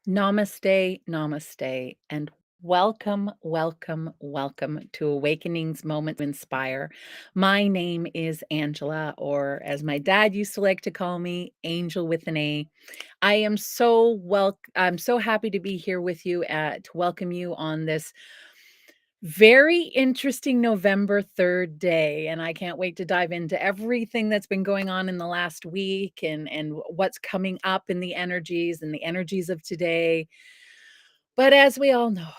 Namaste, namaste, and welcome, welcome, welcome to Awakenings Moment to Inspire. My name is Angela, or as my dad used to like to call me, Angel with an A. I'm so happy to be here with you to welcome you on this very interesting November 3rd day, and I can't wait to dive into everything that's been going on in the last week and what's coming up in the energies and the energies of today. But as we all know,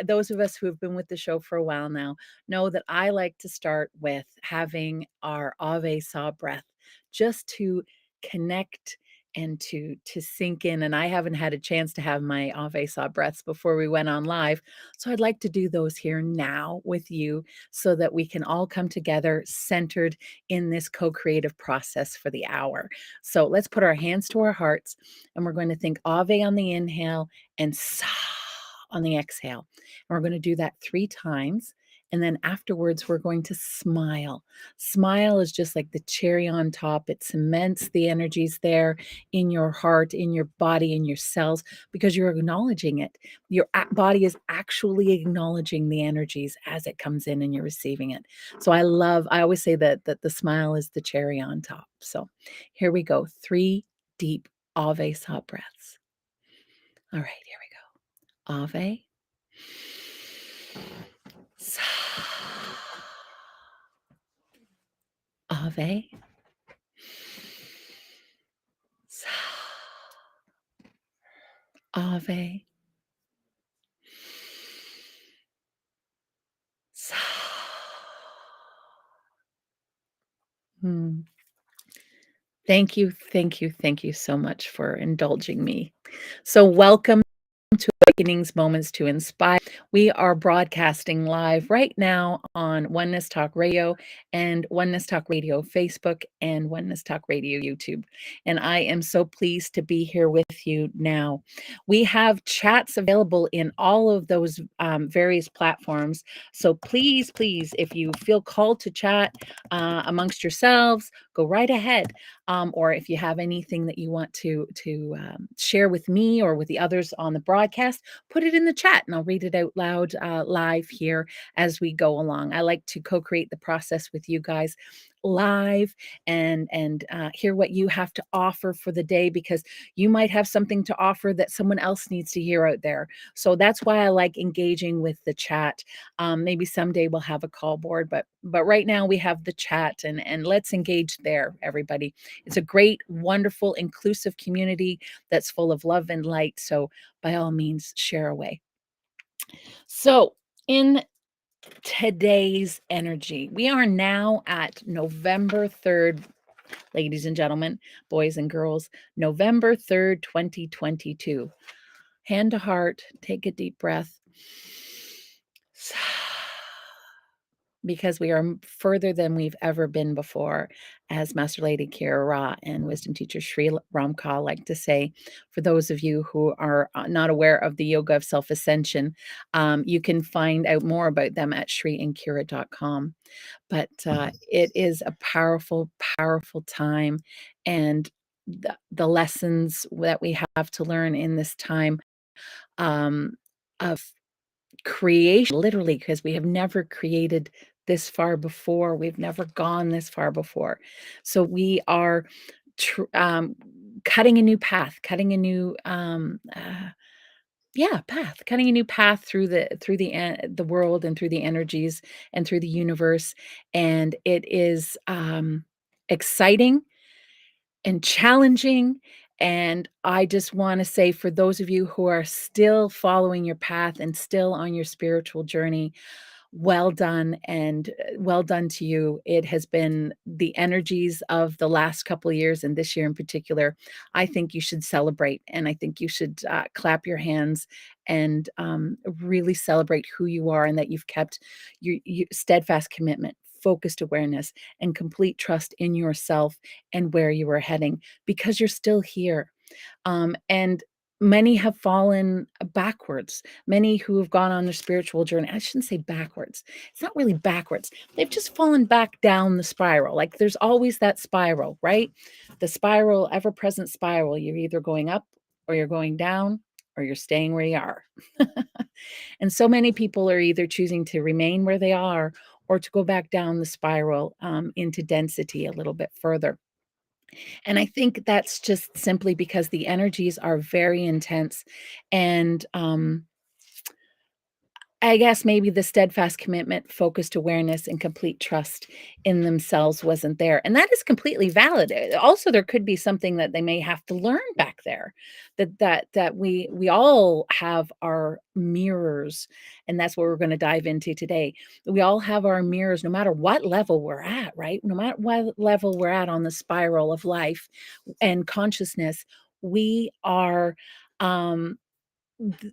those of us who have been with the show for a while now know that I like to start with having our Ave Saw breath just to connect and to sink in. And I haven't had a chance to have my Ave Saw breaths before we went on live. So I'd like to do those here now with you so that we can all come together centered in this co-creative process for the hour. So let's put our hands to our hearts and we're going to think Ave on the inhale and Sa on the exhale. And we're going to do that 3 times. And then afterwards, we're going to smile. Smile is just like the cherry on top. It cements the energies there in your heart, in your body, in your cells, because you're acknowledging it. Your body is actually acknowledging the energies as it comes in and you're receiving it. So I always say that the smile is the cherry on top. So here we go. 3 deep Ave Sa breaths. All right, here we go. Ave. Sa. Ave. Sa. Ave. Sa. Hmm. Thank you, thank you, thank you so much for indulging me. So welcome to Awakenings Moments to Inspire. We are broadcasting live right now on Oneness Talk Radio and Oneness Talk Radio Facebook and Oneness Talk Radio YouTube. And I am so pleased to be here with you now. We have chats available in all of those various platforms. So please, please, if you feel called to chat amongst yourselves, go right ahead. Or if you have anything that you want to share with me or with the others on the broadcast, put it in the chat and I'll read it out loud live here as we go along. I like to co-create the process with you guys live and hear what you have to offer for the day, because you might have something to offer that someone else needs to hear out there. So that's why I like engaging with the chat. Maybe someday we'll have a call board, but right now we have the chat, and let's engage there, everybody. It's a great, wonderful, inclusive community that's full of love and light. So by all means, share away. So in today's energy, we are now at November 3rd, ladies and gentlemen, boys and girls, November 3rd, 2022. Hand to heart, take a deep breath. Because we are further than we've ever been before, as Master Lady Kira Ra and Wisdom Teacher Sri Ramkal like to say. For those of you who are not aware of the Yoga of Self-Ascension, you can find out more about them at shriandkira.com. But it is a powerful, powerful time, and the lessons that we have to learn in this time um, of creation, literally, because we have never created this far before. We've never gone this far before. So we are cutting a new path, cutting a new path, cutting a new path through the world and through the energies and through the universe. And it is exciting and challenging. And I just want to say, for those of you who are still following your path and still on your spiritual journey, well done, and well done to you. It has been the energies of the last couple of years, and this year in particular. I think you should celebrate, and I think you should clap your hands and really celebrate who you are, and that you've kept your steadfast commitment, focused awareness, and complete trust in yourself and where you are heading, because you're still here. And many have fallen backwards. Many who have gone on their spiritual journey, I shouldn't say backwards. It's not really backwards. They've just fallen back down the spiral. Like, there's always that spiral, right? The spiral, ever present spiral. You're either going up or you're going down. or you're staying where you are. And so many people are either choosing to remain where they are or to go back down the spiral into density a little bit further. And I think that's just simply because the energies are very intense. And I guess maybe the steadfast commitment, focused awareness, and complete trust in themselves wasn't there, and that is completely valid. Also, there could be something that they may have to learn back there, that we all have our mirrors, and that's what we're gonna dive into today. We all have our mirrors no matter what level we're at, right? No matter what level we're at on the spiral of life and consciousness, we are,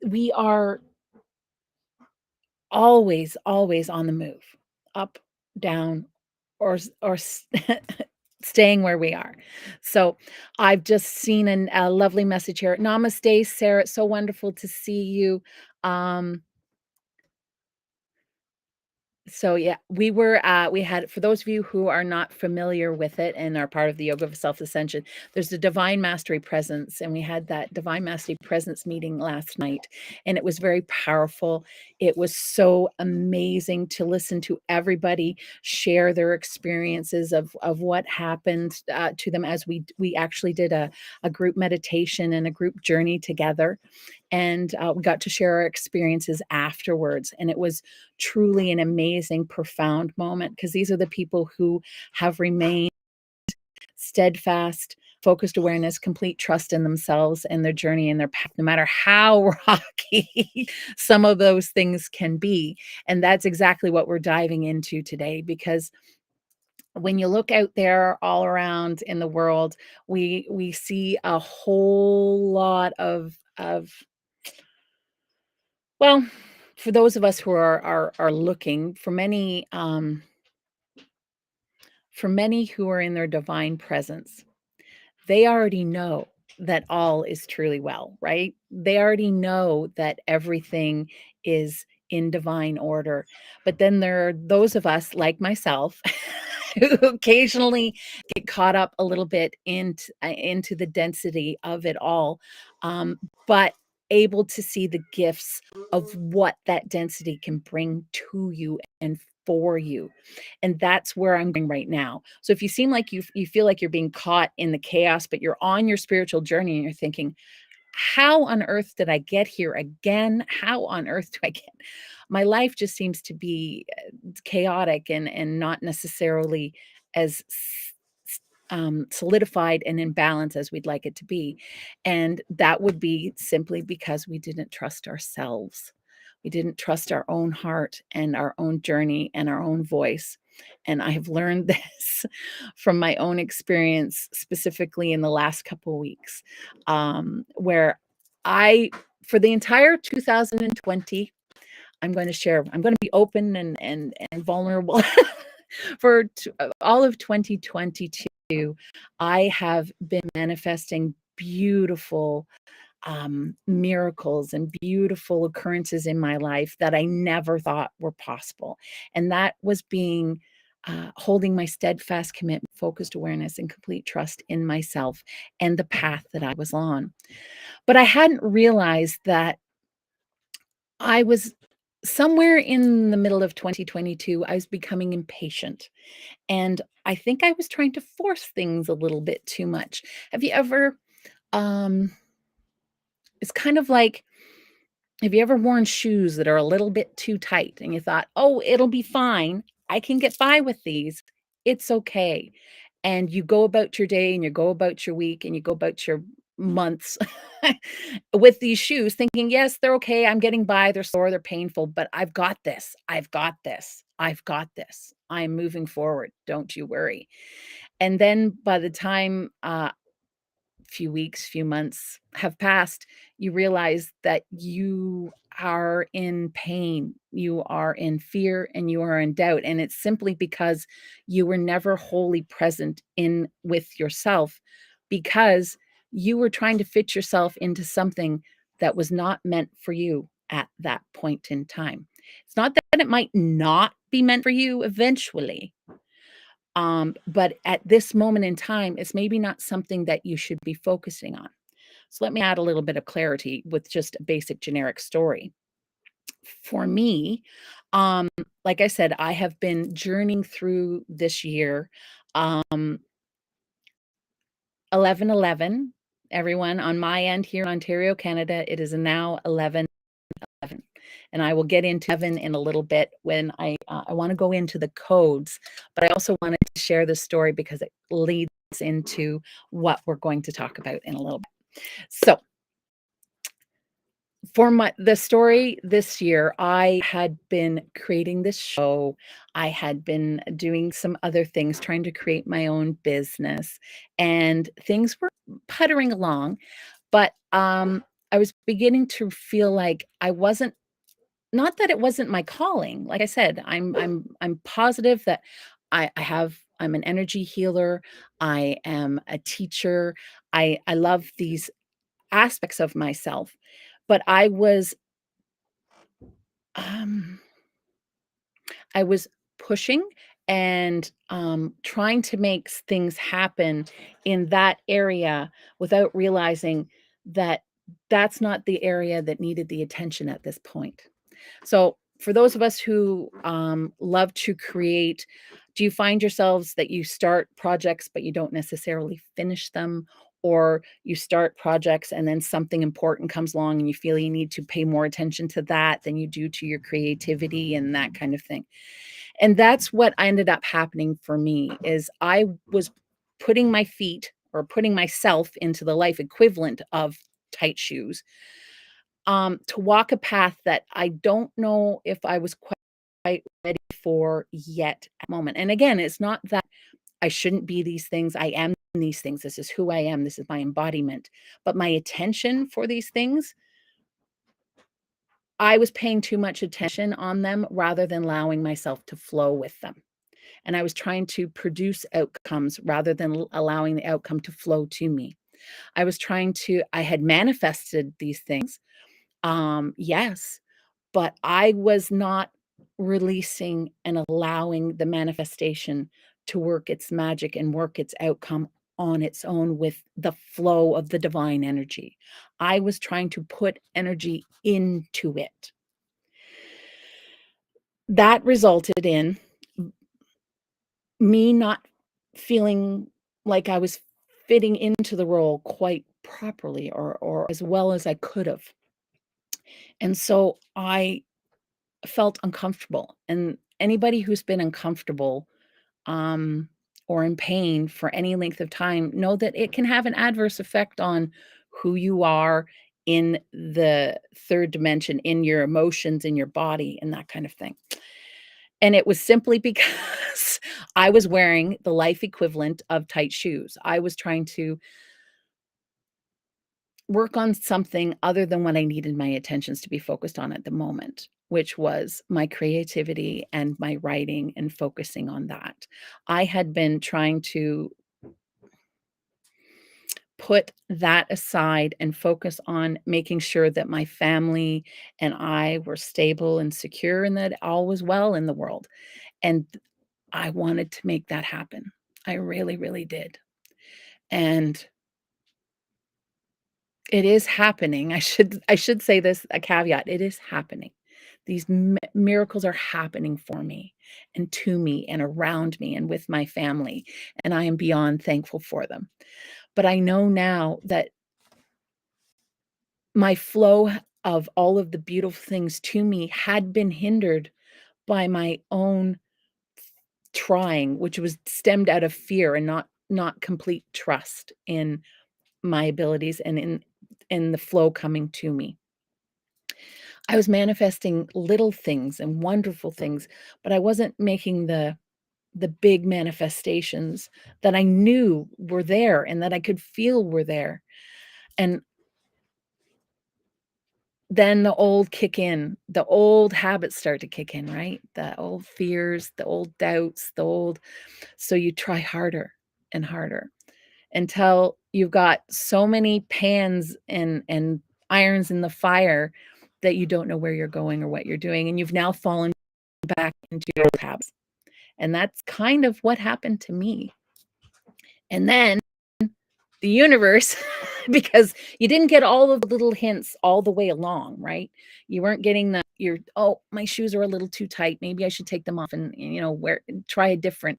we are always, always on the move, up, down, or staying where we are. So, I've just seen a lovely message here. Namaste, Sarah, it's so wonderful to see you. Um So yeah, we had, for those of you who are not familiar with it and are part of the Yoga of Self-Ascension, there's the Divine Mastery Presence, and we had that Divine Mastery Presence meeting last night, and it was very powerful. It was so amazing to listen to everybody share their experiences of what happened to them as we actually did a group meditation and a group journey together, and we got to share our experiences afterwards, and it was truly an amazing, profound moment, because these are the people who have remained steadfast, focused awareness, complete trust in themselves and their journey and their path, no matter how rocky some of those things can be. And that's exactly what we're diving into today, because when you look out there all around in the world, we see a whole lot of well, for those of us who are looking, for many who are in their divine presence, they already know that all is truly well, right? They already know that everything is in divine order. But then there are those of us like myself who occasionally get caught up a little bit into the density of it all, but able to see the gifts of what that density can bring to you and for you. And that's where I'm going right now. So if you seem like you feel like you're being caught in the chaos, but you're on your spiritual journey and you're thinking, how on earth did I get here again? How on earth do I get? My life just seems to be chaotic and not necessarily as solidified and in balance as we'd like it to be. And that would be simply because we didn't trust ourselves. We didn't trust our own heart and our own journey and our own voice. And I have learned this from my own experience, specifically in the last couple of weeks, where I, for the entire 2020, I'm going to be open and vulnerable. All of 2022, I have been manifesting beautiful miracles and beautiful occurrences in my life that I never thought were possible. And that was being holding my steadfast commitment, focused awareness, and complete trust in myself and the path that I was on. But I hadn't realized that I was somewhere in the middle of 2022, I was becoming impatient. And I think I was trying to force things a little bit too much. Have you ever, um, it's kind of like, have you ever worn shoes that are a little bit too tight and you thought, "Oh, it'll be fine. I can get by with these. It's okay." And you go about your day and you go about your week and you go about your months with these shoes thinking, "Yes, they're okay. I'm getting by. They're sore, they're painful, but I've got this. I've got this. I've got this. I'm moving forward. Don't you worry." And then by the time few weeks, few months have passed, you realize that you are in pain, you are in fear, and you are in doubt. And it's simply because you were never wholly present in with yourself, because you were trying to fit yourself into something that was not meant for you at that point in time. It's not that it might not be meant for you eventually, but at this moment in time, it's maybe not something that you should be focusing on. So let me add a little bit of clarity with just a basic generic story. For me, um, like I said, I have been journeying through this year. 11/11, everyone on my end here in Ontario, Canada, it is now 11/11, and I will get into 11 in a little bit when I wanna go into the codes, but I also wanted to share this story because it leads into what we're going to talk about in a little bit. So, for the story this year, I had been creating this show. I had been doing some other things, trying to create my own business, and things were puttering along. But I was beginning to feel like I wasn't. Not that it wasn't my calling. Like I said, I'm positive that I have. I'm an energy healer. I am a teacher. I love these aspects of myself, but um, I was pushing and, trying to make things happen in that area without realizing that that's not the area that needed the attention at this point. So, for those of us who love to create, do you find yourselves that you start projects but you don't necessarily finish them? Or you start projects and then something important comes along and you feel you need to pay more attention to that than you do to your creativity and that kind of thing. And that's what ended up happening for me is I was putting my feet or putting myself into the life equivalent of tight shoes, to walk a path that I don't know if I was quite ready for yet at the moment. And again, it's not that I shouldn't be these things. I am these things. This is who I am. This is my embodiment. But my attention for these things, I was paying too much attention on them rather than allowing myself to flow with them. And I was trying to produce outcomes rather than allowing the outcome to flow to me. I had manifested these things. Yes, but I was not releasing and allowing the manifestation to work its magic and work its outcome on its own with the flow of the divine energy. I was trying to put energy into it. That resulted in me not feeling like I was fitting into the role quite properly or as well as I could have. And so I felt uncomfortable. And anybody who's been uncomfortable um, or in pain for any length of time know that it can have an adverse effect on who you are in the third dimension, in your emotions, in your body, and that kind of thing. And it was simply because I was wearing the life equivalent of tight shoes. I was trying to work on something other than what I needed my attentions to be focused on at the moment, which was my creativity and my writing and focusing on that. I had been trying to put that aside and focus on making sure that my family and I were stable and secure and that all was well in the world. And I wanted to make that happen. I really, really did. And it is happening. I should say this, a caveat, it is happening. These miracles are happening for me and to me and around me and with my family, and I am beyond thankful for them. But I know now that my flow of all of the beautiful things to me had been hindered by my own trying, which was stemmed out of fear and not complete trust in my abilities and in the flow coming to me. I was manifesting little things and wonderful things, but I wasn't making the big manifestations that I knew were there and that I could feel were there. And then the old kick in, the old habits start to kick in, right? The old fears, the old doubts, so you try harder and harder until you've got so many pans and irons in the fire that you don't know where you're going or what you're doing, and you've now fallen back into your old habits. And that's kind of what happened to me. And then the universe because you didn't get all of the little hints all the way along, right? You weren't getting oh, my shoes are a little too tight. Maybe I should take them off and, try a different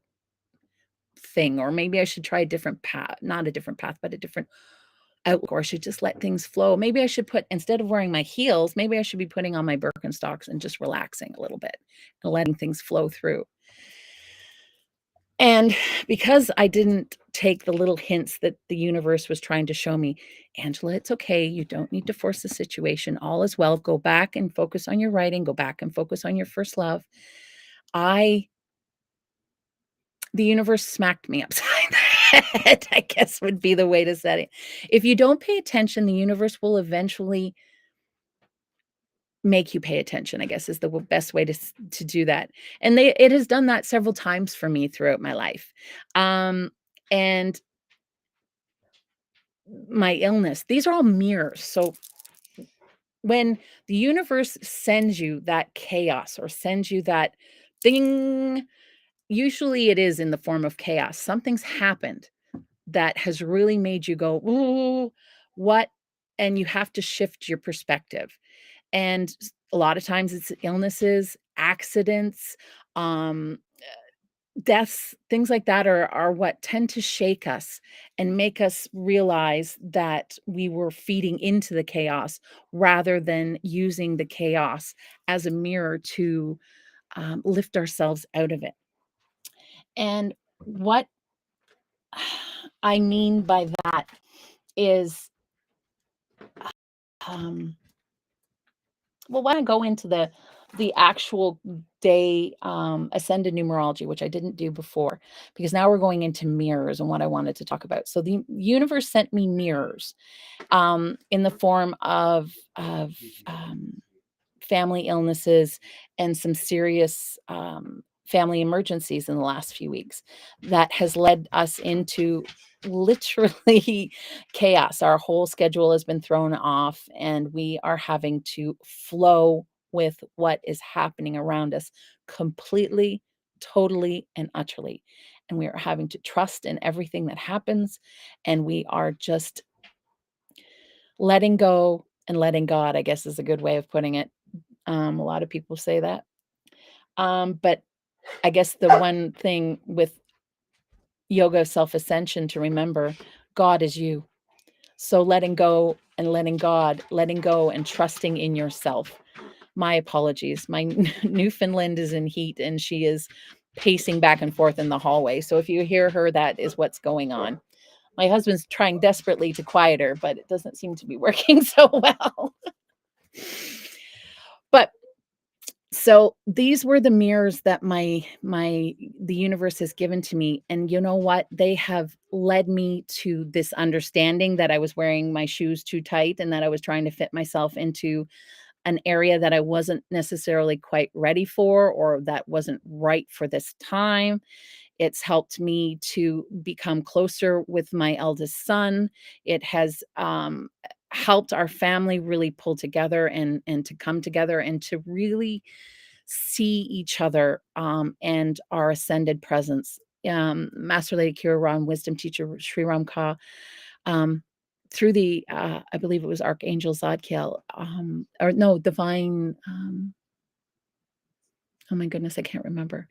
thing, or maybe I should try a different path, not a different path, but a different outlook, or I should just let things flow. Maybe I should instead of wearing my heels, maybe I should be putting on my Birkenstocks and just relaxing a little bit and letting things flow through. And because I didn't take the little hints that the universe was trying to show me, Angela, it's okay. You don't need to force the situation. All is well. Go back and focus on your writing. Go back and focus on your first love. The universe smacked me upside the head, I guess would be the way to say it. If you don't pay attention, the universe will eventually make you pay attention, I guess is the best way to do that. And it has done that several times for me throughout my life. And my illness, these are all mirrors. So when the universe sends you that chaos or sends you that thing, usually it is in the form of chaos. Something's happened that has really made you go, "Ooh, what?" And you have to shift your perspective. And a lot of times it's illnesses, accidents, um, deaths, things like that are what tend to shake us and make us realize that we were feeding into the chaos rather than using the chaos as a mirror to lift ourselves out of it. And what I mean by that is, um, well, why don't I go into the actual day ascended numerology, which I didn't do before, because now we're going into mirrors and what I wanted to talk about. So the universe sent me mirrors in the form of family illnesses and some serious family emergencies in the last few weeks that has led us into literally chaos. Our whole schedule has been thrown off, and we are having to flow with what is happening around us completely, totally, and utterly. And we are having to trust in everything that happens, and we are just letting go and letting God, I guess is a good way of putting it. A lot of people say that. But I guess the one thing with yoga self-ascension to remember, God is you. So letting go and letting God, letting go and trusting in yourself. My apologies. My Newfoundland is in heat and she is pacing back and forth in the hallway. So if you hear her, that is what's going on. My husband's trying desperately to quiet her, but it doesn't seem to be working so well. But so these were the mirrors that the universe has given to me, and you know what? They have led me to this understanding that I was wearing my shoes too tight and that I was trying to fit myself into an area that I wasn't necessarily quite ready for or that wasn't right for this time. It's helped me to become closer with my eldest son. It has helped our family really pull together and to come together and to really see each other and our ascended presence. Master Lady Kira Ram, wisdom teacher Sri Ram Ka, um, through the I believe it was Archangel Zadkiel, or no, divine. Oh my goodness, I can't remember.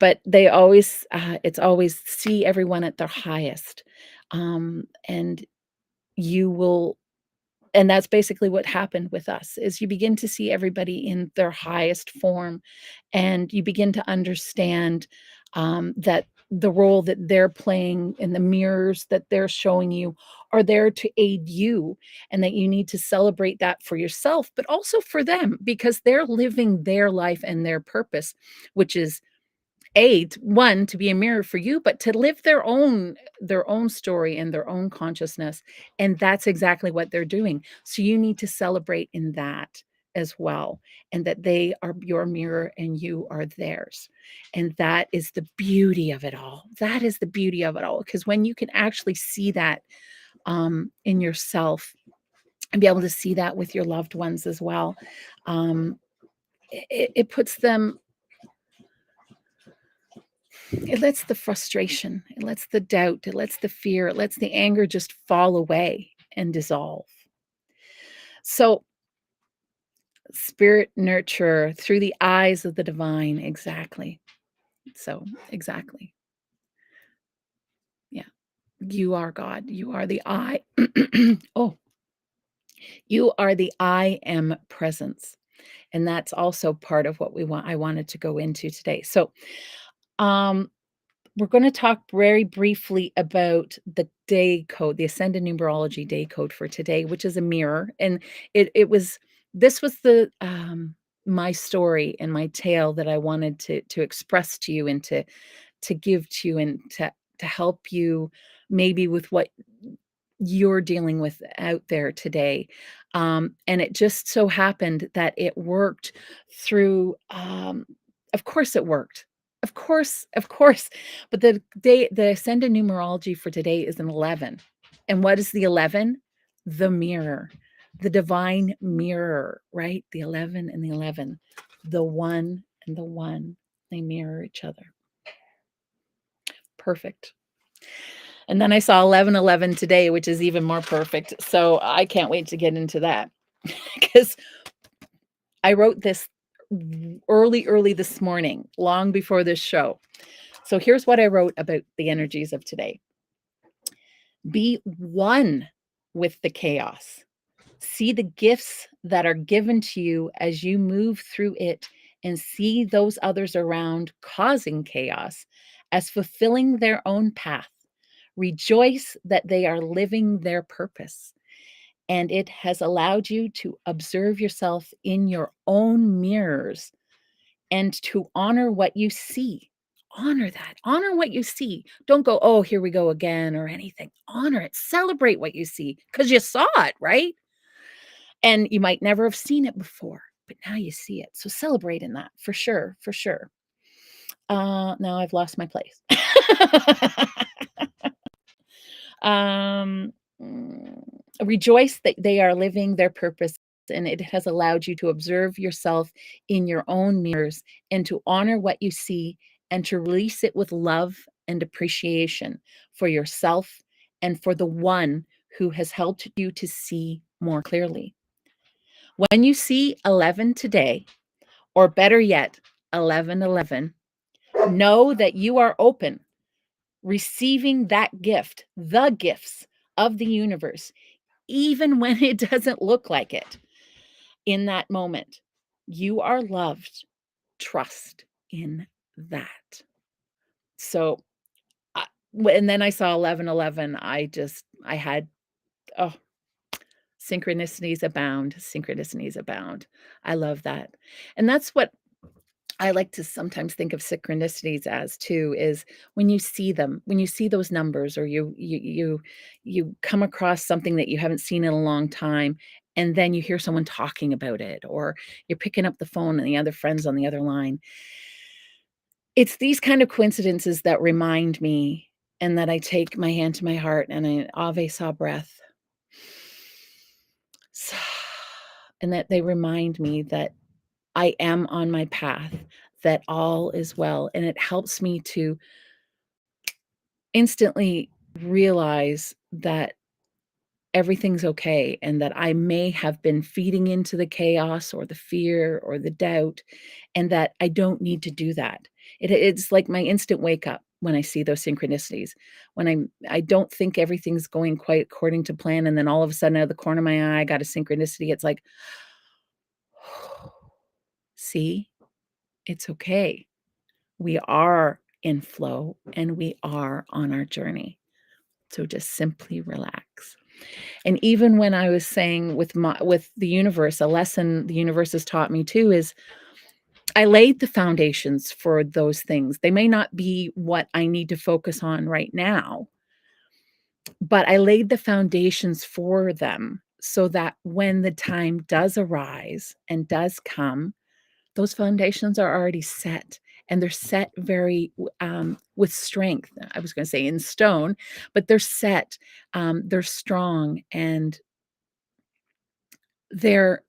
But they always, it's always see everyone at their highest, and you will and that's basically what happened with us, is you begin to see everybody in their highest form, and you begin to understand, that the role that they're playing and the mirrors that they're showing you are there to aid you, and that you need to celebrate that for yourself, but also for them, because they're living their life and their purpose, which is one, to be a mirror for you, but to live their own story and their own consciousness, and that's exactly what they're doing. So you need to celebrate in that as well, and that they are your mirror and you are theirs. And that is the beauty of it all. That is the beauty of it all, because when you can actually see that in yourself and be able to see that with your loved ones as well, it puts them it lets the frustration, it lets the doubt, it lets the fear, it lets the anger just fall away. and dissolve. So, spirit nurturer through the eyes of the divine. Exactly. So, exactly. Yeah. You are God. You are the I. Oh, you are the I am presence. And that's also part of what I wanted to go into today. So, um, we're going to talk very briefly about the day code, the ascended numerology day code for today, which is a mirror. And it was this was the my story and my tale that I wanted to express to you and to give to you and to help you maybe with what you're dealing with out there today. And it just so happened that it worked through, of course it worked. Of course. But the ascended numerology for today is an 11. And what is the 11? The mirror, the divine mirror, right? The 11 and the 11, the one and the one, they mirror each other. Perfect. And then I saw 1111 today, which is even more perfect. So I can't wait to get into that because I wrote this early this morning, long before this show. So here's what I wrote about the energies of today. Be one with the chaos. See the gifts that are given to you as you move through it and see those others around causing chaos as fulfilling their own path. Rejoice that they are living their purpose. And it has allowed you to observe yourself in your own mirrors and to honor what you see. Honor that. Honor what you see. Don't go, oh, here we go again or anything. Honor it. Celebrate what you see because you saw it, right? And you might never have seen it before, but now you see it. So celebrate in that for sure. For sure. Now I've lost my place. Um, mm, Rejoice that they are living their purpose and it has allowed you to observe yourself in your own mirrors and to honor what you see and to release it with love and appreciation for yourself and for the one who has helped you to see more clearly. When you see 11 today, or better yet, 1111, know that you are open receiving that gift, the gifts of the universe, even when it doesn't look like it in that moment. You are loved. Trust in that. So, and then I saw 1111. I had, oh, synchronicities abound. Synchronicities abound. I love that. And that's what I like to sometimes think of synchronicities as too, is when you see them, when you see those numbers or you come across something that you haven't seen in a long time, and then you hear someone talking about it, or you're picking up the phone and the other friend's on the other line. It's these kind of coincidences that remind me and that I take my hand to my heart and I ave saw breath. And that they remind me that I am on my path, that all is well. And it helps me to instantly realize that everything's okay and that I may have been feeding into the chaos or the fear or the doubt, and that I don't need to do that. It's like my instant wake up when I see those synchronicities. When I don't think everything's going quite according to plan, and then all of a sudden out of the corner of my eye, I got a synchronicity. It's like, see, it's okay. We are in flow and we are on our journey. So just simply relax. And even when I was saying with the universe, a lesson the universe has taught me too is I laid the foundations for those things. They may not be what I need to focus on right now, but I laid the foundations for them so that when the time does arise and does come, those foundations are already set, and they're set very with strength. I was going to say in stone, but they're set. They're strong, and they're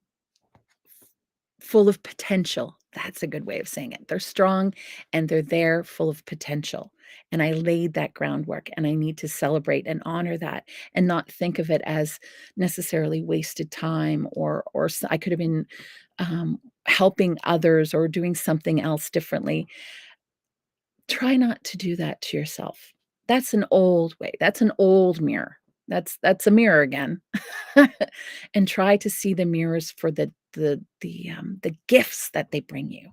full of potential. That's a good way of saying it. They're strong, and they're there, full of potential. and I laid that groundwork, and I need to celebrate and honor that and not think of it as necessarily wasted time or I could have been, helping others or doing something else differently. Try not to do that to yourself. That's an old way. That's an old mirror. That's a mirror again. And try to see the mirrors for the gifts that they bring you,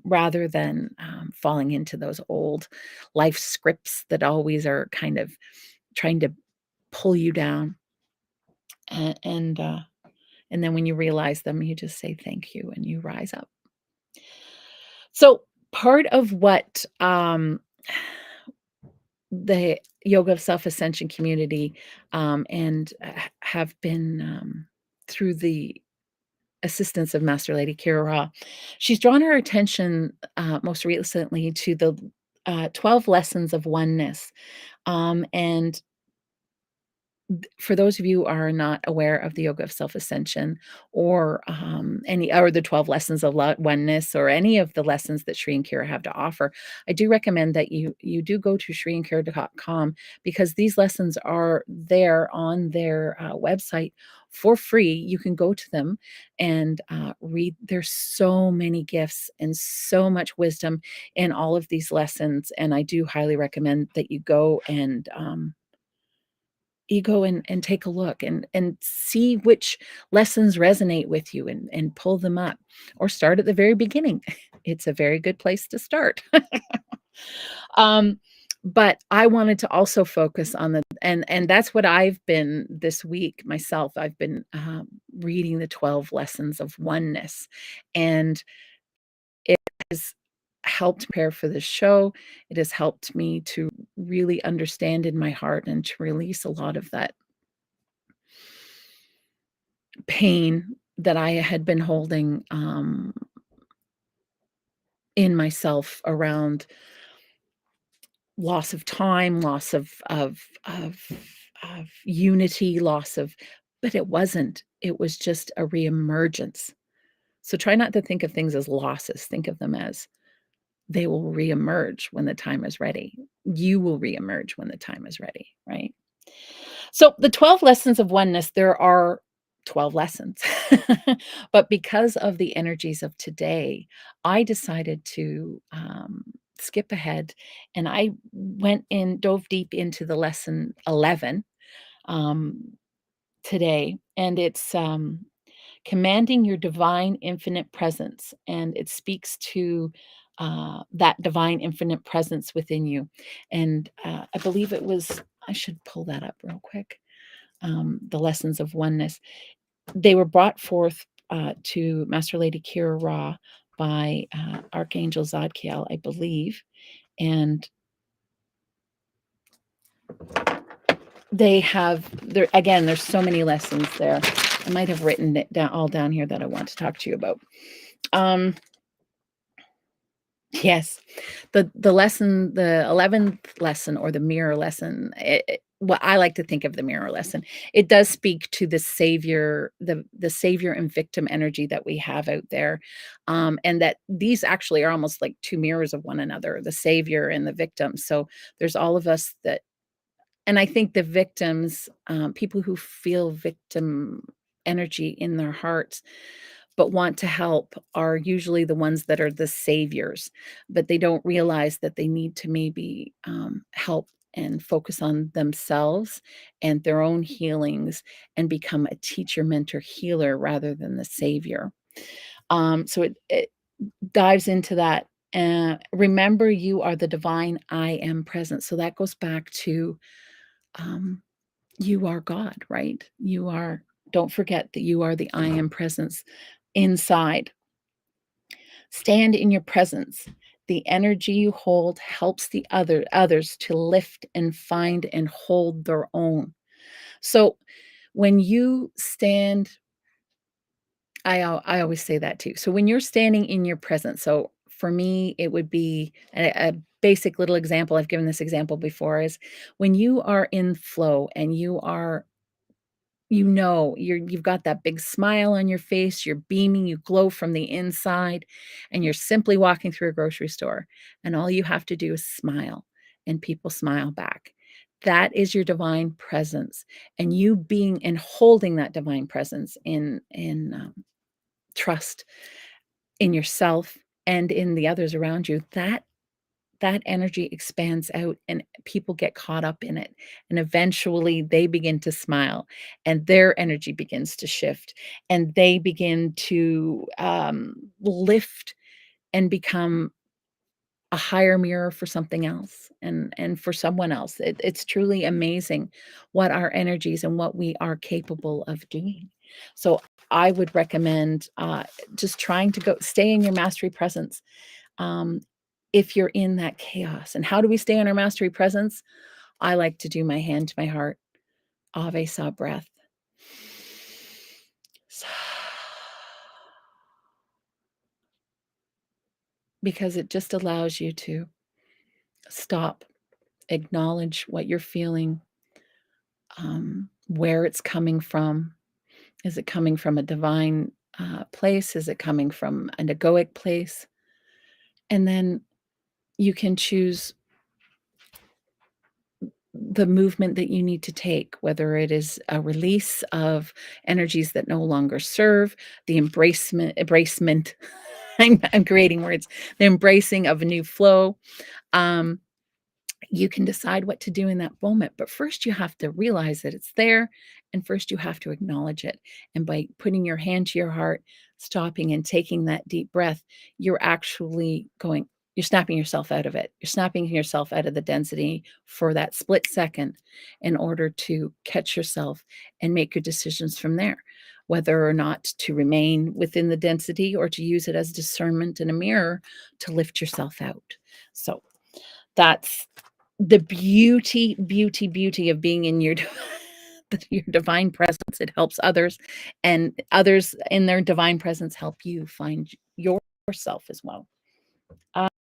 rather than, falling into those old life scripts that always are kind of trying to pull you down. A and then when you realize them, you just say thank you and you rise up. So, part of what, the Yoga of Self-Ascension community, and have been, through the assistance of Master Lady Kira Ra, she's drawn our attention, most recently to the 12 lessons of oneness. And for those of you who are not aware of the Yoga of Self-Ascension or any or the 12 lessons of oneness or any of the lessons that Shri and Kira have to offer, I do recommend that you do go to shriandkira.com, because these lessons are there on their website for free. You can go to them and read. There's so many gifts and so much wisdom in all of these lessons, and I do highly recommend that you go and take a look and see which lessons resonate with you and pull them up, or start at the very beginning. It's a very good place to start. Um, but I wanted to also focus on and that's what I've been this week myself. I've been, reading the 12 lessons of oneness, and it has helped prepare for this show. It has helped me to really understand in my heart and to release a lot of that pain that I had been holding, in myself around loss of time, loss of unity, loss of but it wasn't. It was just a reemergence. So try not to think of things as losses. Think of them as they will reemerge when the time is ready. You will reemerge when the time is ready, right? So the 12 lessons of oneness, there are 12 lessons. But because of the energies of today, I decided to skip ahead, and I dove deep into the lesson 11 um, today. And it's commanding your divine infinite presence. And it speaks to that divine infinite presence within you. And I believe I should pull that up real quick. The lessons of oneness. They were brought forth to Master Lady Kira Ra by Archangel Zadkiel, I believe. And there's so many lessons there. I might have written it down here that I want to talk to you about. Yes. The 11th lesson, or the mirror lesson, what I like to think of the mirror lesson, it does speak to the savior, the savior and victim energy that we have out there. And that these actually are almost like two mirrors of one another, the savior and the victim. So there's all of us that, and I think the victims, people who feel victim energy in their hearts but want to help, are usually the ones that are the saviors, but they don't realize that they need to maybe help and focus on themselves and their own healings and become a teacher, mentor, healer rather than the savior. So it dives into that. Remember, you are the divine I am present. So that goes back to um, you are God, right? Don't forget that you are the I am presence inside. Stand in your presence. The energy you hold helps the others to lift and find and hold their own. So when you stand, I always say that too. So when you're standing in your presence, so for me, it would be a basic little example. I've given this example before, is when you are in flow and you are you've got that big smile on your face, you're beaming, you glow from the inside, and you're simply walking through a grocery store, and all you have to do is smile, and people smile back. That is your divine presence, and you being and holding that divine presence in trust in yourself and in the others around you, that energy expands out and people get caught up in it, and eventually they begin to smile and their energy begins to shift and they begin to lift and become a higher mirror for something else and for someone else. It's truly amazing what our energies and what we are capable of doing. So I would recommend just trying to go stay in your mastery presence, um, if you're in that chaos. And how do we stay in our mastery presence? I like to do my hand to my heart, Ave saw breath. Because it just allows you to stop, acknowledge what you're feeling, where it's coming from. Is it coming from a divine place? Is it coming from an egoic place? And then you can choose the movement that you need to take, whether it is a release of energies that no longer serve, the embracement. I'm creating words, the embracing of a new flow. Um, you can decide what to do in that moment. But first, you have to realize that it's there. And first, you have to acknowledge it. And by putting your hand to your heart, stopping and taking that deep breath, you're actually going, you're snapping yourself out of it. You're snapping yourself out of the density for that split second in order to catch yourself and make your decisions from there, whether or not to remain within the density or to use it as discernment in a mirror to lift yourself out. So that's the beauty of being in your your divine presence. It helps others, and others in their divine presence help you find yourself as well.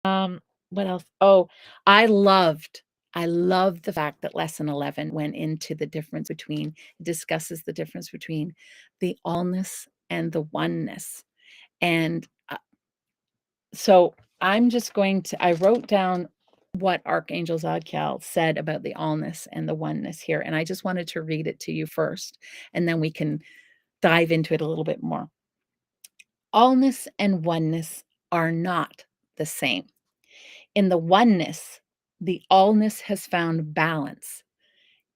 Um, what else? Oh, I loved the fact that lesson 11 went into the difference between discusses the difference between the allness and the oneness. And so I'm just going to, I wrote down what Archangel Zadkiel said about the allness and the oneness here. And I just wanted to read it to you first, and then we can dive into it a little bit more. Allness and oneness are not the same. In the oneness, the allness has found balance.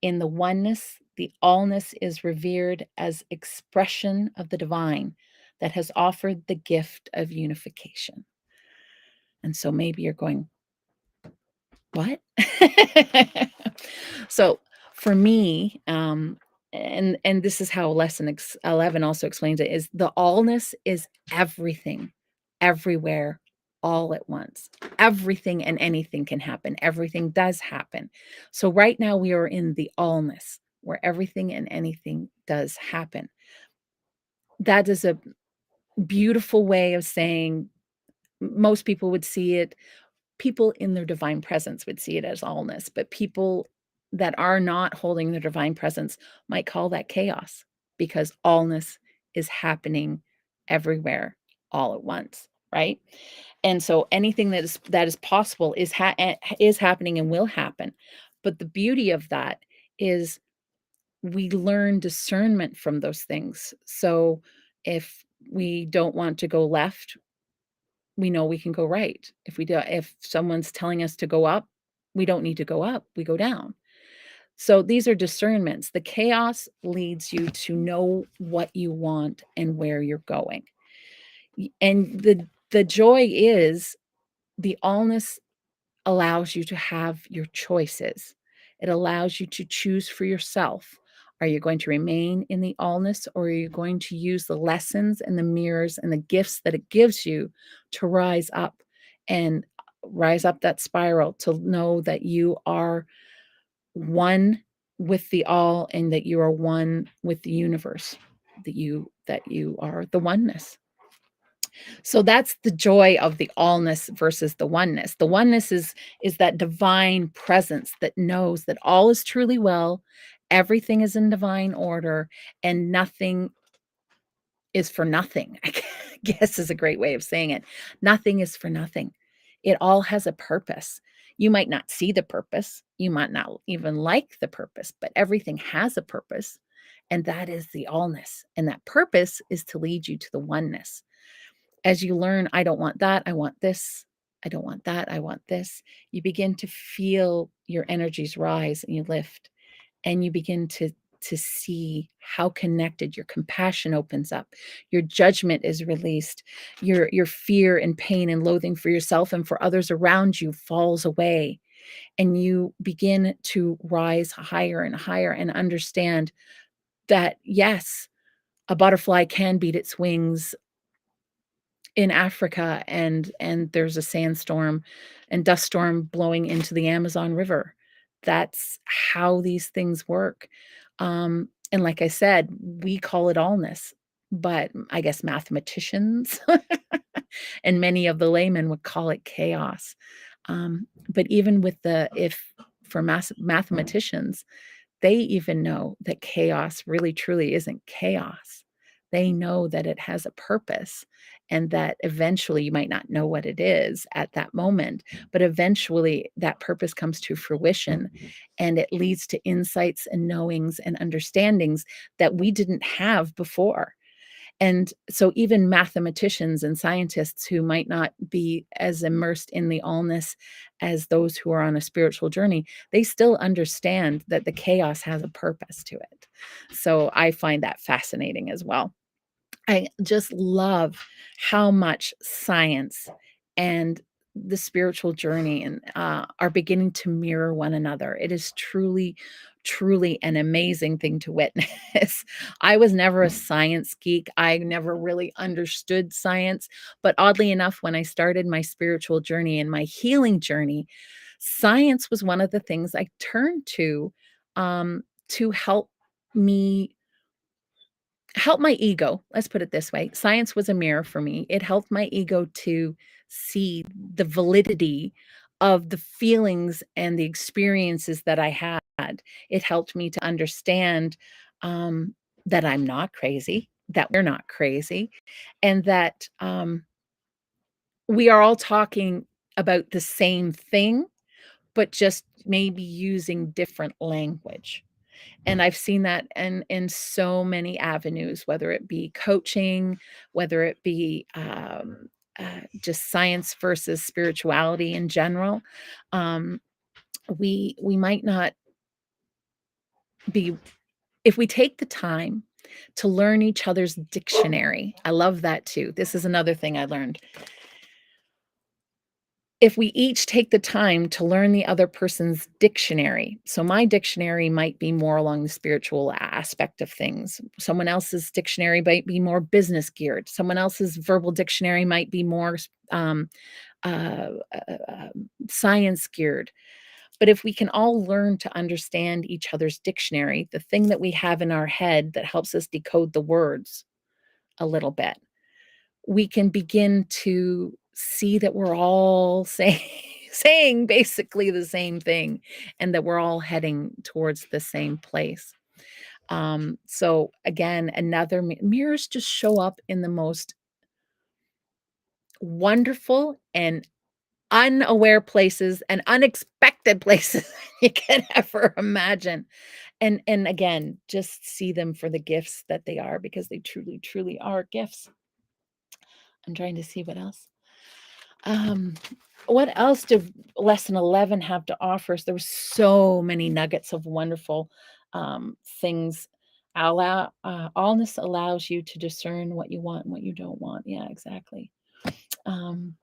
In the oneness, the allness is revered as expression of the divine that has offered the gift of unification. And so maybe you're going, what? So for me, and this is how lesson 11 also explains it, is the allness is everything, everywhere, all at once. Everything and anything can happen. Everything does happen. So right now we are in the allness where everything and anything does happen. That is a beautiful way of saying, most people would see it, people in their divine presence would see it as allness, but people that are not holding their divine presence might call that chaos, because allness is happening everywhere all at once, right? And so anything that is possible is happening and will happen. But the beauty of that is we learn discernment from those things. So if we don't want to go left, we know we can go right. If someone's telling us to go up, we don't need to go up, we go down. So these are discernments. The chaos leads you to know what you want and where you're going. And the joy is the allness allows you to have your choices. It allows you to choose for yourself. Are you going to remain in the allness, or are you going to use the lessons and the mirrors and the gifts that it gives you to rise up and rise up that spiral, to know that you are one with the all and that you are one with the universe, that you are the oneness. So that's the joy of the allness versus the oneness. The oneness is that divine presence that knows that all is truly well Everything is in divine order, and nothing is for nothing, I guess is a great way of saying it. Nothing is for nothing. It all has a purpose. You might not see the purpose, you might not even like the purpose, but everything has a purpose, and that is the allness. And that purpose is to lead you to the oneness. As you learn, I don't want that, I want this. I don't want that, I want this. You begin to feel your energies rise and you lift, and you begin to see how connected your compassion opens up, your judgment is released, your fear and pain and loathing for yourself and for others around you falls away, and you begin to rise higher and higher and understand that yes, a butterfly can beat its wings in Africa, and there's a sandstorm and dust storm blowing into the Amazon River. That's how these things work. And like I said, we call it allness, but I guess mathematicians and many of the laymen would call it chaos. But even with the if for mathematicians, they even know that chaos really truly isn't chaos. They know that it has a purpose, and that eventually you might not know what it is at that moment, but eventually that purpose comes to fruition, and it leads to insights and knowings and understandings that we didn't have before. And so even mathematicians and scientists who might not be as immersed in the allness as those who are on a spiritual journey, they still understand that the chaos has a purpose to it. So I find that fascinating as well. I just love how much science and the spiritual journey and are beginning to mirror one another. It is truly, truly an amazing thing to witness. I was never a science geek. I never really understood science. But oddly enough, when I started my spiritual journey and my healing journey, science was one of the things I turned to help me help my ego, let's put it this way. Science was a mirror for me. It helped my ego to see the validity of the feelings and the experiences that I had. It helped me to understand, that I'm not crazy, that we're not crazy, and that, we are all talking about the same thing, but just maybe using different language. And I've seen that in so many avenues, whether it be coaching, whether it be, just science versus spirituality in general. Um, we might not be if we take the time to learn each other's dictionary. I love that too. This is another thing I learned. If we each take the time to learn the other person's dictionary, so my dictionary might be more along the spiritual aspect of things. Someone else's dictionary might be more business geared. Someone else's verbal dictionary might be more uh, science geared. But if we can all learn to understand each other's dictionary, the thing that we have in our head that helps us decode the words a little bit, we can begin to see that we're all saying saying basically the same thing, and that we're all heading towards the same place. So again, another mirrors just show up in the most wonderful and unaware places and unexpected places you can ever imagine. And again, just see them for the gifts that they are, because they truly, truly are gifts. I'm trying to see what else. Um, what else did lesson 11 have to offer us? There were so many nuggets of wonderful things. Allness allows you to discern what you want and what you don't want. Yeah, exactly. Um,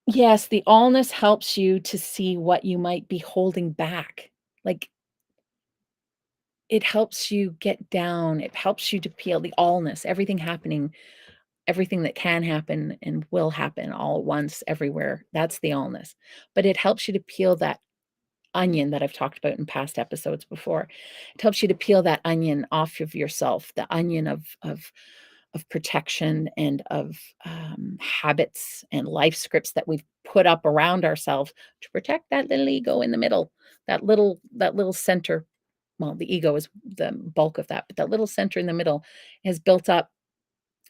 yes, the allness helps you to see what you might be holding back. Like, it helps you get down. It helps you to peel the allness, everything happening, everything that can happen and will happen all at once everywhere. That's the allness. But it helps you to peel that onion that I've talked about in past episodes before. It helps you to peel that onion off of yourself, the onion of of protection and of habits and life scripts that we've put up around ourselves to protect that little ego in the middle, that little center. Well, the ego is the bulk of that, but that little center in the middle has built up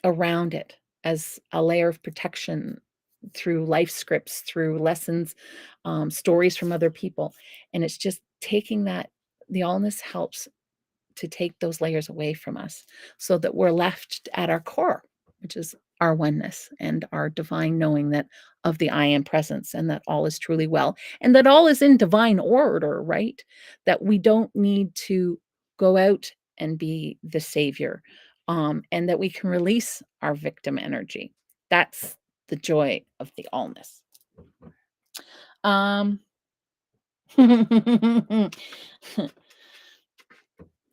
around it as a layer of protection through life scripts, through lessons, stories from other people. And it's just taking that, the allness helps to take those layers away from us so that we're left at our core, which is our oneness and our divine knowing that of the I am presence and that all is truly well and that all is in divine order, right? That we don't need to go out and be the savior, and that we can release our victim energy. That's the joy of the allness. Um,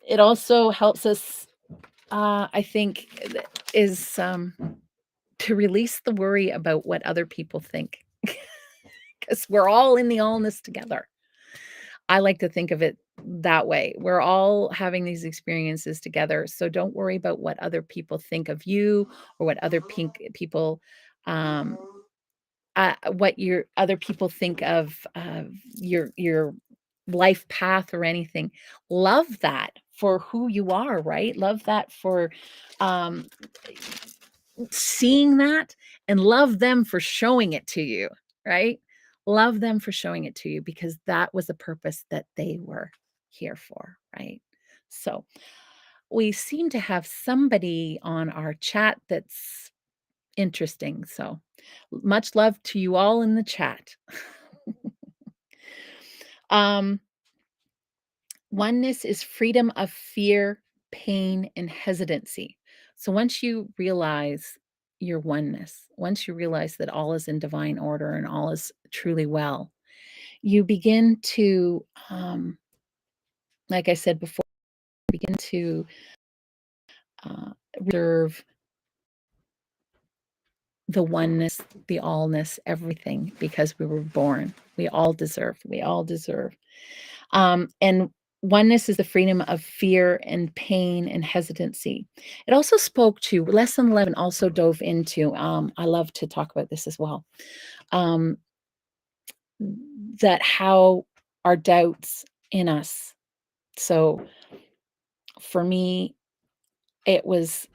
it also helps us, I think, is to release the worry about what other people think, because we're all in the allness together. I like to think of it that way. We're all having these experiences together, so don't worry about what other people think of you or what other people, um, what your other people think of your life path or anything. Love that for who you are, right? Love that for um, seeing that, and love them for showing it to you, right? Love them for showing it to you because that was the purpose that they were here for, right? So, we seem to have somebody on our chat that's interesting. So, much love to you all in the chat. um, Oneness is freedom of fear, pain, and hesitancy. So once you realize your oneness, once you realize that all is in divine order and all is truly well, you begin to, like I said before, begin to reserve the oneness, the allness, everything because we were born. We all deserve. And oneness is the freedom of fear and pain and hesitancy. It also spoke to lesson 11, also dove into, I love to talk about this as well, um, that how our doubts in us. So for me, it was,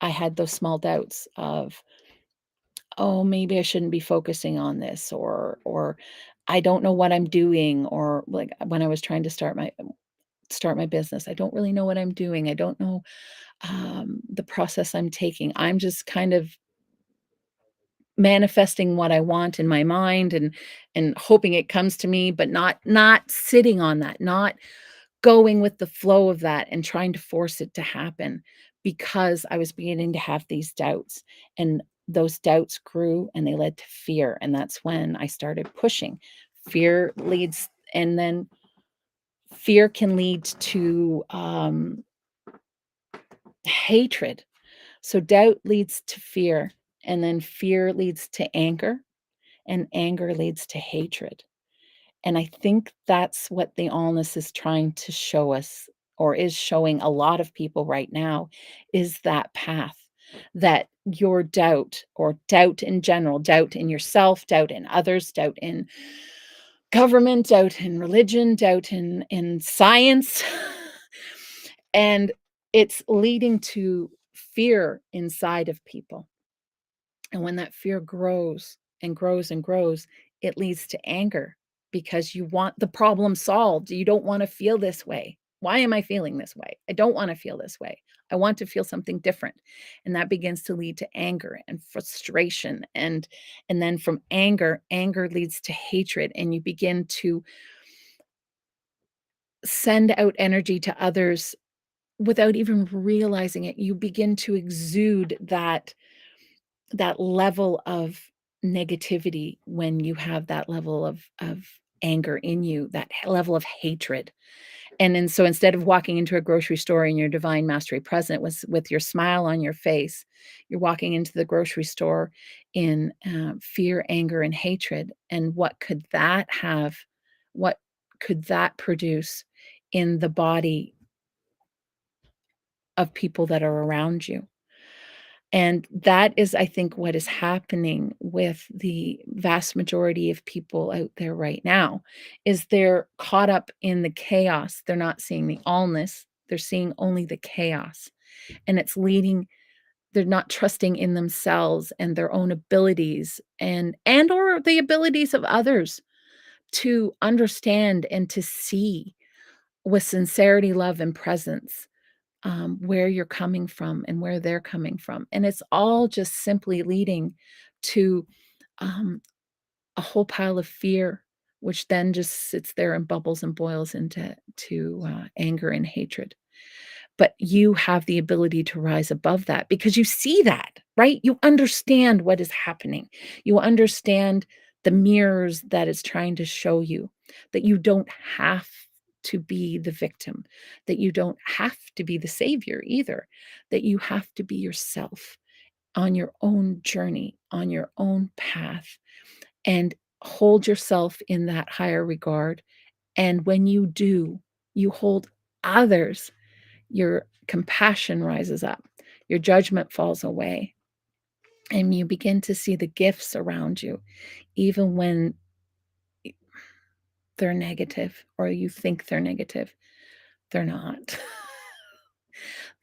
I had those small doubts of, oh, maybe I shouldn't be focusing on this, or I don't know what I'm doing, or like when I was trying to start my business. I don't really know what I'm doing. I don't know the process I'm taking. I'm just kind of manifesting what I want in my mind and hoping it comes to me, but not sitting on that, not going with the flow of that and trying to force it to happen because I was beginning to have these doubts. And those doubts grew and they led to fear. And that's when I started pushing. Fear leads, and then fear can lead to hatred. So doubt leads to fear, and then fear leads to anger, and anger leads to hatred. And I think that's what the allness is trying to show us, or is showing a lot of people right now, is that path, that your doubt, or doubt in general, doubt in yourself, doubt in others, doubt in government, doubt in religion, doubt in science, and it's leading to fear inside of people. And when that fear grows and grows and grows, it leads to anger because you want the problem solved. You don't want to feel this way. Why am I feeling this way? I don't want to feel this way. I want to feel something different. And that begins to lead to anger and frustration. And then from anger, anger leads to hatred. And you begin to send out energy to others without even realizing it. You begin to exude that level of negativity when you have that level of anger in you, that level of hatred. And then so instead of walking into a grocery store in your divine mastery present with your smile on your face, you're walking into the grocery store in fear, anger, and hatred. And what could that produce in the body of people that are around you? And that is, I think, what is happening with the vast majority of people out there right now, is they're caught up in the chaos. They're not seeing the allness. They're seeing only the chaos. And it's leading, they're not trusting in themselves and their own abilities and or the abilities of others to understand and to see with sincerity, love, and presence, where you're coming from and where they're coming from. And it's all just simply leading to um, a whole pile of fear, which then just sits there and bubbles and boils into anger and hatred. But you have the ability to rise above that because you see that, right? You understand what is happening. You understand the mirrors that it's trying to show you, that you don't have to be the victim, that you don't have to be the savior either, that you have to be yourself on your own journey, on your own path, and hold yourself in that higher regard. And when you do, you hold others, your compassion rises up, your judgment falls away, and you begin to see the gifts around you, even when they're negative or you think they're negative. They're not.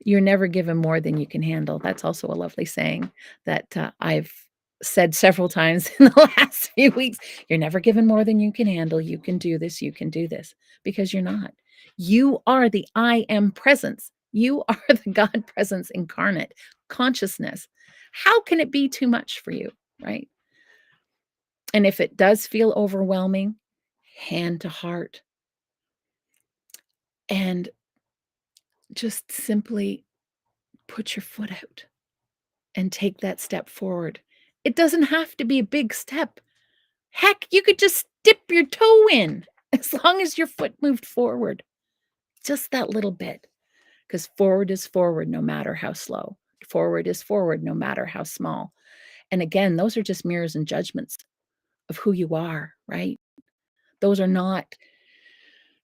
You're never given more than you can handle. That's also a lovely saying that I've said several times in the last few weeks. You're never given more than you can handle. You can do this. You can do this, because you're not. You are the I am presence. You are the God presence incarnate consciousness. How can it be too much for you? Right. And if it does feel overwhelming, hand to heart and just simply put your foot out and take that step forward. It doesn't have to be a big step. Heck, you could just dip your toe in as long as your foot moved forward. Just that little bit. Because forward is forward no matter how slow. Forward is forward no matter how small. And again, those are just mirrors and judgments of who you are, right? Those are not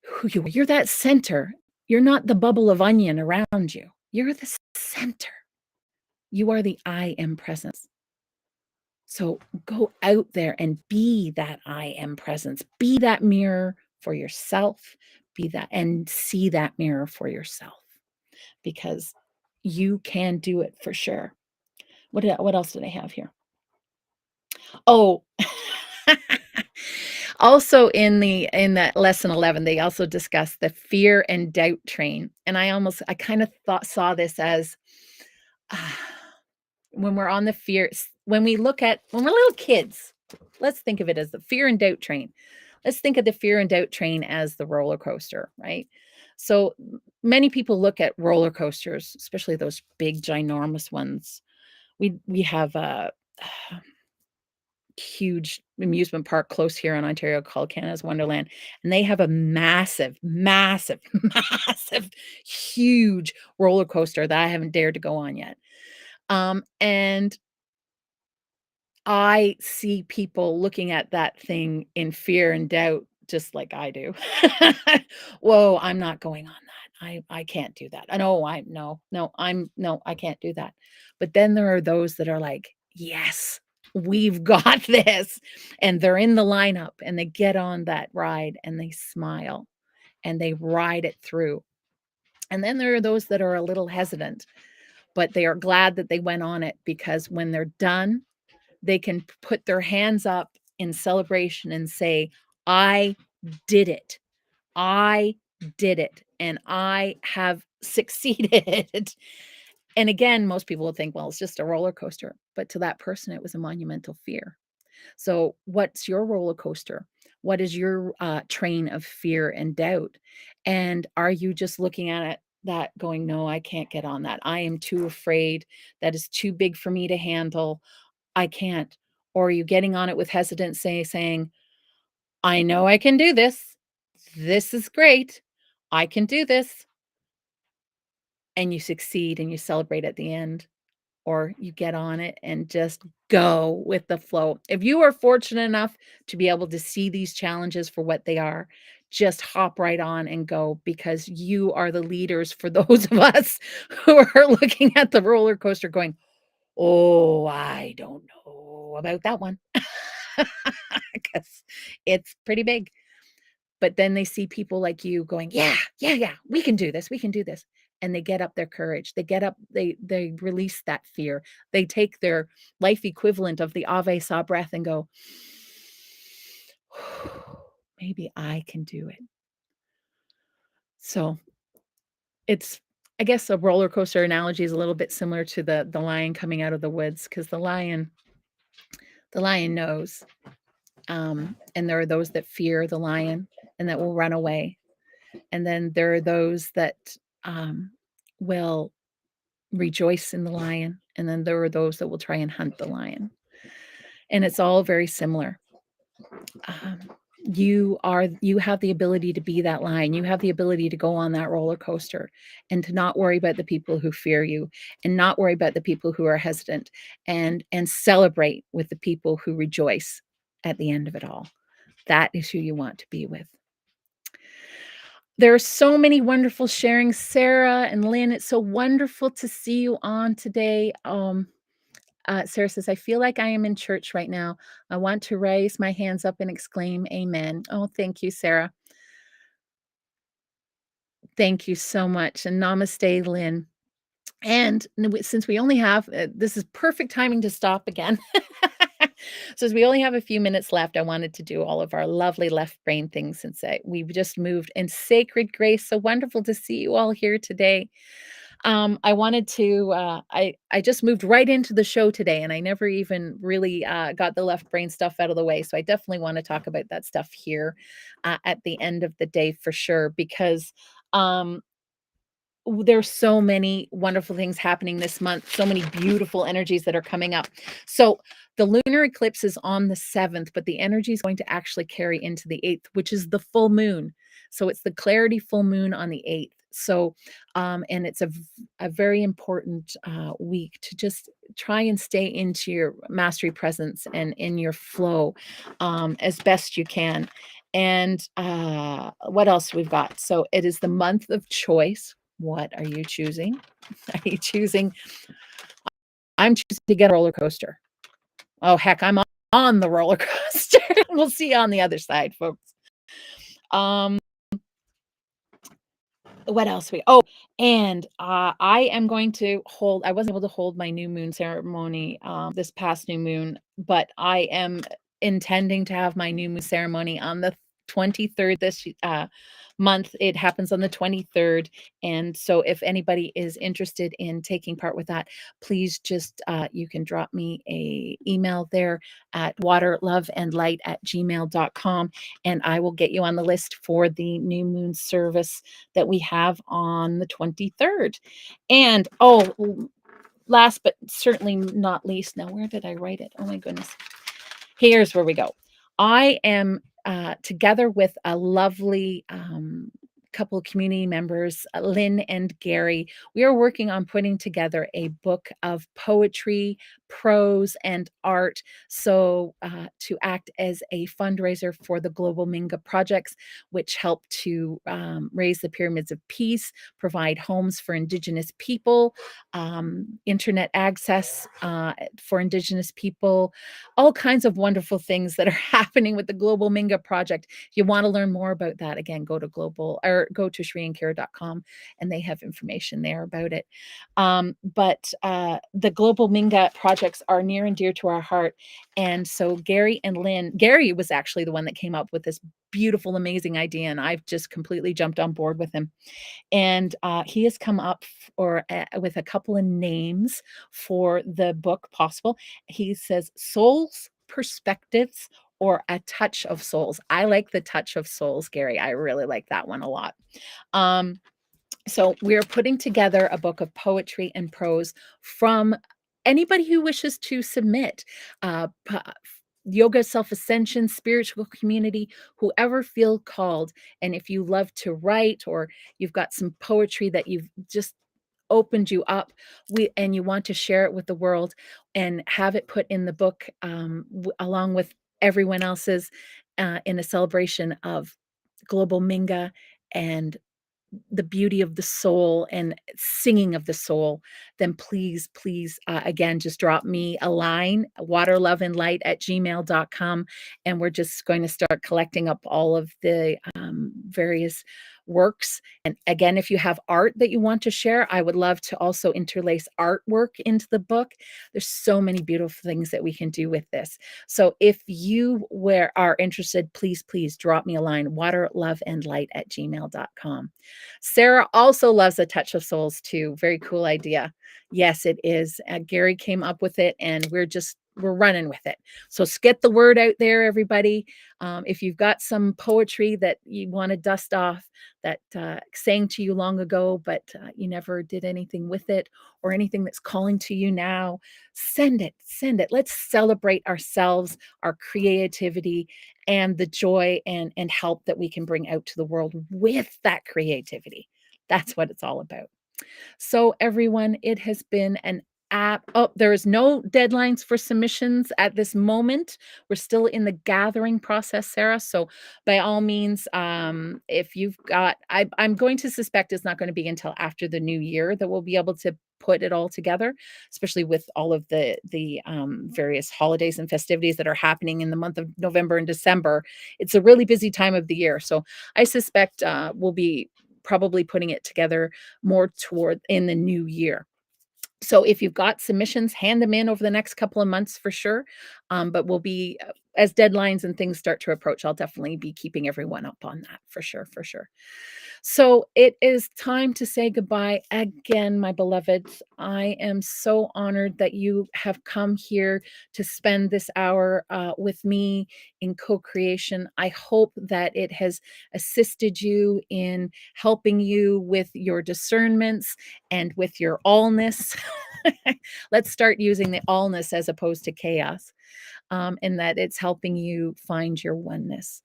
who you are. You're that center. You're not the bubble of onion around you. You're the center. You are the I am presence. So go out there and be that I am presence. Be that mirror for yourself. Be that and see that mirror for yourself, because you can do it for sure. What else do they have here? Oh, also in that lesson 11, they also discuss the fear and doubt train. And I kind of thought saw this as when we're on the fear, when we're little kids, let's think of it as the fear and doubt train. Let's think of the fear and doubt train as the roller coaster, right? So many people look at roller coasters, especially those big, ginormous ones. We have a huge amusement park close here in Ontario called Canada's Wonderland, and they have a massive, massive, massive, huge roller coaster that I haven't dared to go on yet. And I see people looking at that thing in fear and doubt just like I do. "Whoa, I'm not going on that. I can't do that. I know I no, I can't do that." But then there are those that are like, "Yes, we've got this." And they're in the lineup and they get on that ride and they smile and they ride it through. And then there are those that are a little hesitant, but they are glad that they went on it, because when they're done, they can put their hands up in celebration and say, "I did it. I did it, and I have succeeded." And again, most people would think, well, it's just a roller coaster. But to that person, it was a monumental fear. So, what's your roller coaster? What is your train of fear and doubt? And are you just looking at it that going, no, I can't get on that. I am too afraid. That is too big for me to handle. I can't. Or are you getting on it with hesitance, saying, I know I can do this. This is great. I can do this. And you succeed and you celebrate at the end, or you get on it and just go with the flow. If you are fortunate enough to be able to see these challenges for what they are, just hop right on and go, because you are the leaders for those of us who are looking at the roller coaster going, Oh, I don't know about that one. 'Cause it's pretty big. But then they see people like you going, "Yeah, yeah, yeah, we can do this, we can do this." And they get up their courage. They get up, they release that fear. They take their life equivalent of the Ave saw breath and go, "Maybe I can do it." So, it's I guess a roller coaster analogy is a little bit similar to the lion coming out of the woods, because the lion knows, and there are those that fear the lion and that will run away. And then there are those that, um, will rejoice in the lion, and then there are those that will try and hunt the lion, and it's all very similar. Um, you have the ability to be that lion, you have the ability to go on that roller coaster and to not worry about the people who fear you, and not worry about the people who are hesitant, and celebrate with the people who rejoice at the end of it all. That is who you want to be with. There are so many wonderful sharings, Sarah and Lynn. It's so wonderful to see you on today. Sarah says, I feel like I am in church right now. I want to raise my hands up and exclaim, Amen. Oh, thank you, Sarah. Thank you so much. And namaste, Lynn. And since we only have, this is perfect timing to stop again. Since we only have a few minutes left, I wanted to do all of our lovely left brain things since we've just moved in sacred grace. So wonderful to see you all here today. I wanted to, I just moved right into the show today and I never even really got the left brain stuff out of the way. So I definitely want to talk about that stuff here at the end of the day for sure, because um, there's so many wonderful things happening this month, so many beautiful energies that are coming up. So the lunar eclipse is on the 7th, but the energy is going to actually carry into the 8th, which is the full moon. So it's the clarity full moon on the 8th. So, and it's a very important week to just try and stay into your mastery presence and in your flow as best you can. And what else we've got? So it is the month of choice. What are you choosing? Are you choosing I'm choosing to get a roller coaster. Oh, heck, I'm on the roller coaster. We'll see you on the other side, folks. Um, what else we and, I am going to hold I wasn't able to hold my new moon ceremony, this past new moon, but I am intending to have my new moon ceremony on the 23rd this month. It happens on the 23rd, and so if anybody is interested in taking part with that, please just, you can drop me a email there at waterloveandlight@gmail.com, and I will get you on the list for the new moon service that we have on the 23rd. And last but certainly not least, now where did I write it? Oh my goodness. Here's where we go. I am together with a lovely couple of community members, Lynn and Gary. We are working on putting together a book of poetry, prose, and art. So, to act as a fundraiser for the Global Minga projects, which help to raise the pyramids of peace, provide homes for Indigenous people, internet access for Indigenous people, all kinds of wonderful things that are happening with the Global Minga project. If you want to learn more about that, again, go to shriandkara.com and they have information there about it. But the Global Minga projects are near and dear to our heart. And so Gary was actually the one that came up with this beautiful, amazing idea. And I've just completely jumped on board with him. And he has come up with a couple of names for the book possible. He says souls, perspectives, or a touch of souls. I like the touch of souls, Gary. I really like that one a lot. Um, so we're putting together a book of poetry and prose from anybody who wishes to submit. Yoga, self-ascension, spiritual community, whoever feel called. And if you love to write or you've got some poetry that you've just opened you up, and you want to share it with the world and have it put in the book, along with everyone else's, in a celebration of global Minga and the beauty of the soul and singing of the soul, then please, again, just drop me a line, waterloveandlight@gmail.com, and we're just going to start collecting up all of the various works. And again, if you have art that you want to share, I would love to also interlace artwork into the book. There's so many beautiful things that we can do with this. So if you are interested, please drop me a line, waterloveandlight@gmail.com. Sarah also loves a touch of souls too. Very cool idea. Yes, it is. Gary came up with it, and we're running with it. So get the word out there, everybody. If you've got some poetry that you want to dust off that sang to you long ago, but you never did anything with it, or anything that's calling to you now, send it. Let's celebrate ourselves, our creativity, and the joy and help that we can bring out to the world with that creativity. That's what it's all about. So everyone, it has been an app. Oh, there is no deadlines for submissions at this moment. We're still in the gathering process, Sarah. So by all means, if you've got, I'm going to suspect it's not going to be until after the new year that we'll be able to put it all together, especially with all of the various holidays and festivities that are happening in the month of November and December. It's a really busy time of the year. So I suspect we'll be probably putting it together more toward in the new year. So if you've got submissions, hand them in over the next couple of months for sure. But we'll be, as deadlines and things start to approach, I'll definitely be keeping everyone up on that for sure, for sure. So it is time to say goodbye again, my beloveds. I am so honored that you have come here to spend this hour with me in co-creation. I hope that it has assisted you in helping you with your discernments and with your allness. Let's start using the allness as opposed to chaos, and that it's helping you find your oneness.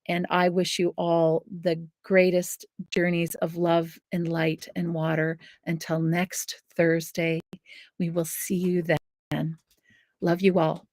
And I wish you all the greatest journeys of love and light and water. Until next Thursday, we will see you then. Love you all.